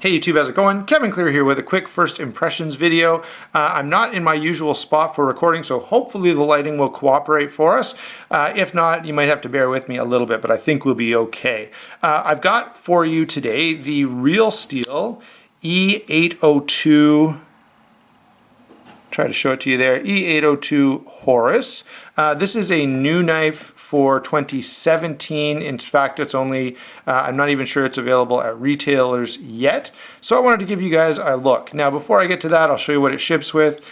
Hey YouTube, how's it going? Kevin Cleary here with a quick first impressions video. I'm not in my usual spot for recording, so hopefully the lighting will cooperate for us. If not, you might have to bear with me a little bit, but I think we'll be okay. I've got for you today the RealSteel E802, try to show it to you there, E802 Horus. This is a new knife for 2017. In fact, it's only, I'm not even sure it's available at retailers yet. So I wanted to give you guys a look. Now, before I get to that, I'll show you what it ships with.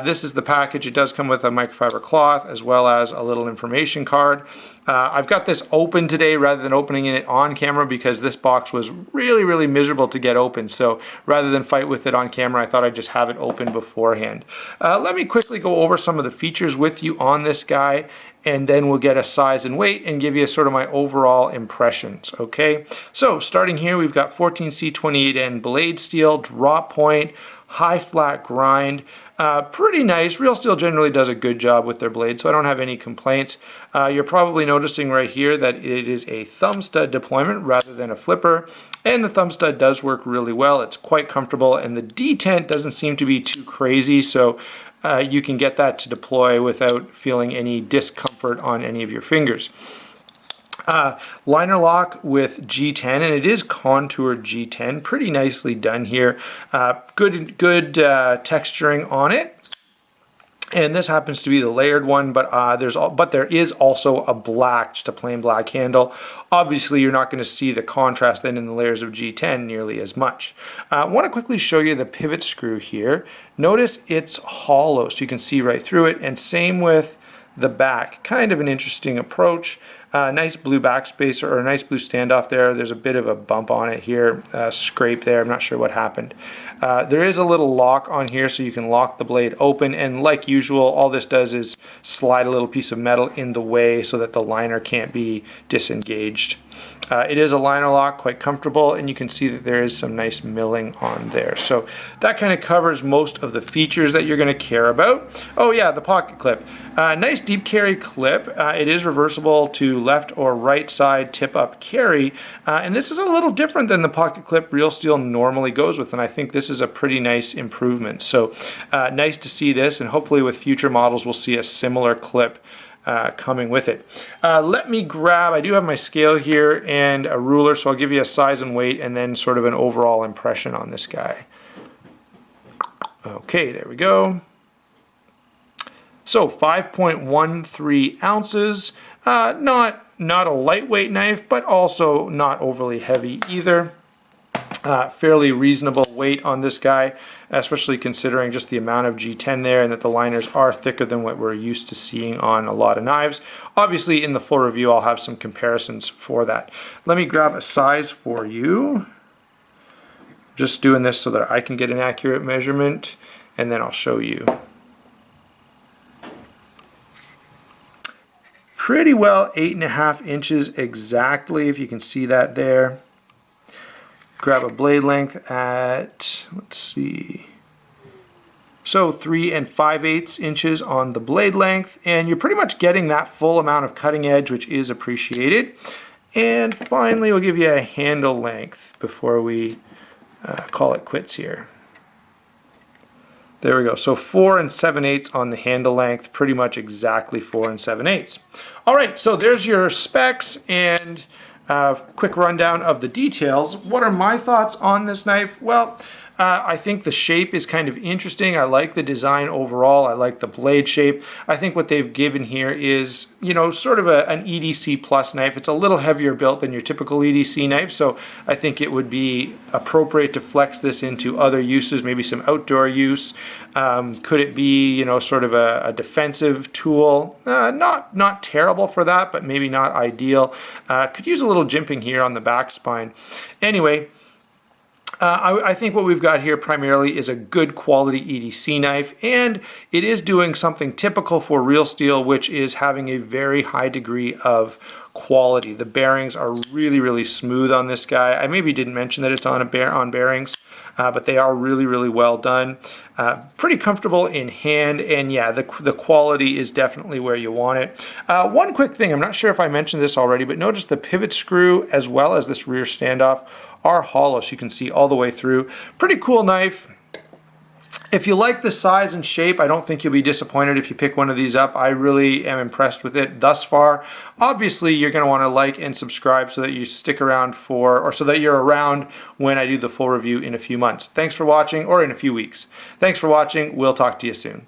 This is the package. It does come with a microfiber cloth as well as a little information card. I've got this open today rather than opening it on camera because this box was really miserable to get open. So rather than fight with it on camera, I thought I'd just have it open beforehand. Let me quickly go over some of the features with you on this guy, and then we'll get a size and weight and give you sort of my overall impressions, okay? So starting here, we've got 14C28N blade steel, drop point, high flat grind. Pretty nice. RealSteel generally does a good job with their blades, so I don't have any complaints. You're probably noticing right here that it is a thumb stud deployment rather than a flipper, and the thumb stud does work really well. It's quite comfortable, and the detent doesn't seem to be too crazy, so you can get that to deploy without feeling any discomfort on any of your fingers. Liner lock with G10, and it is contoured G10, pretty nicely done here. Good texturing on it. And this happens to be the layered one, but there is also a black, just a plain black handle. Obviously, you're not going to see the contrast then in the layers of G10 nearly as much. I want to quickly show you the pivot screw here. Notice it's hollow, so you can see right through it, and same with the back. Kind of an interesting approach. Nice blue backspacer, or a nice blue standoff there. There's a bit of a bump on it here, scrape there. I'm not sure what happened. There is a little lock on here so you can lock the blade open, and like usual, all this does is slide a little piece of metal in the way so that the liner can't be disengaged. It is a liner lock, quite comfortable, and you can see that there is some nice milling on there. So that kind of covers most of the features that you're going to care about. Oh yeah, the pocket clip. Nice deep carry clip. It is reversible to left or right side tip up carry, and this is a little different than the pocket clip RealSteel normally goes with, and I think this is a pretty nice improvement. So nice to see this, and hopefully with future models we'll see a similar clip coming with it. Let me grab, I do have my scale here and a ruler, so I'll give you a size and weight and then sort of an overall impression on this guy. Okay, there we go. So 5.13 ounces, not a lightweight knife, but also not overly heavy either. Fairly reasonable weight on this guy, especially considering just the amount of G10 there and that the liners are thicker than what we're used to seeing on a lot of knives. Obviously in the full review I'll have some comparisons for that. Let me grab a size for you. Just doing this so that I can get an accurate measurement, and then I'll show you. Pretty well 8.5 inches exactly, if you can see that there. Grab a blade length at, let's see, so 3 5/8 inches on the blade length, and you're pretty much getting that full amount of cutting edge, which is appreciated. And finally, we'll give you a handle length before we call it quits here. There we go. So 4 7/8 on the handle length, pretty much exactly 4 7/8. All right, so there's your specs and quick rundown of the details. What are my thoughts on this knife? Well, I think the shape is kind of interesting. I like the design overall. I like the blade shape. I think what they've given here is, you know, sort of an EDC plus knife. It's a little heavier built than your typical EDC knife, so I think it would be appropriate to flex this into other uses, maybe some outdoor use. Could it be, you know, sort of a defensive tool? Not terrible for that, but maybe not ideal. Could use a little jimping here on the back spine. Anyway, I think what we've got here primarily is a good quality EDC knife, and it is doing something typical for RealSteel, which is having a very high degree of quality. The bearings are really smooth on this guy. I maybe didn't mention that it's on bearings. but they are really, really well done. Pretty comfortable in hand, and yeah, the quality is definitely where you want it. One quick thing, I'm not sure if I mentioned this already, but notice the pivot screw as well as this rear standoff are hollow, so you can see all the way through. Pretty cool knife. If you like the size and shape, I don't think you'll be disappointed if you pick one of these up. I really am impressed with it thus far. Obviously, you're going to want to like and subscribe so that you stick around or so that you're around when I do the full review in a few months. Thanks for watching, or in a few weeks. Thanks for watching. We'll talk to you soon.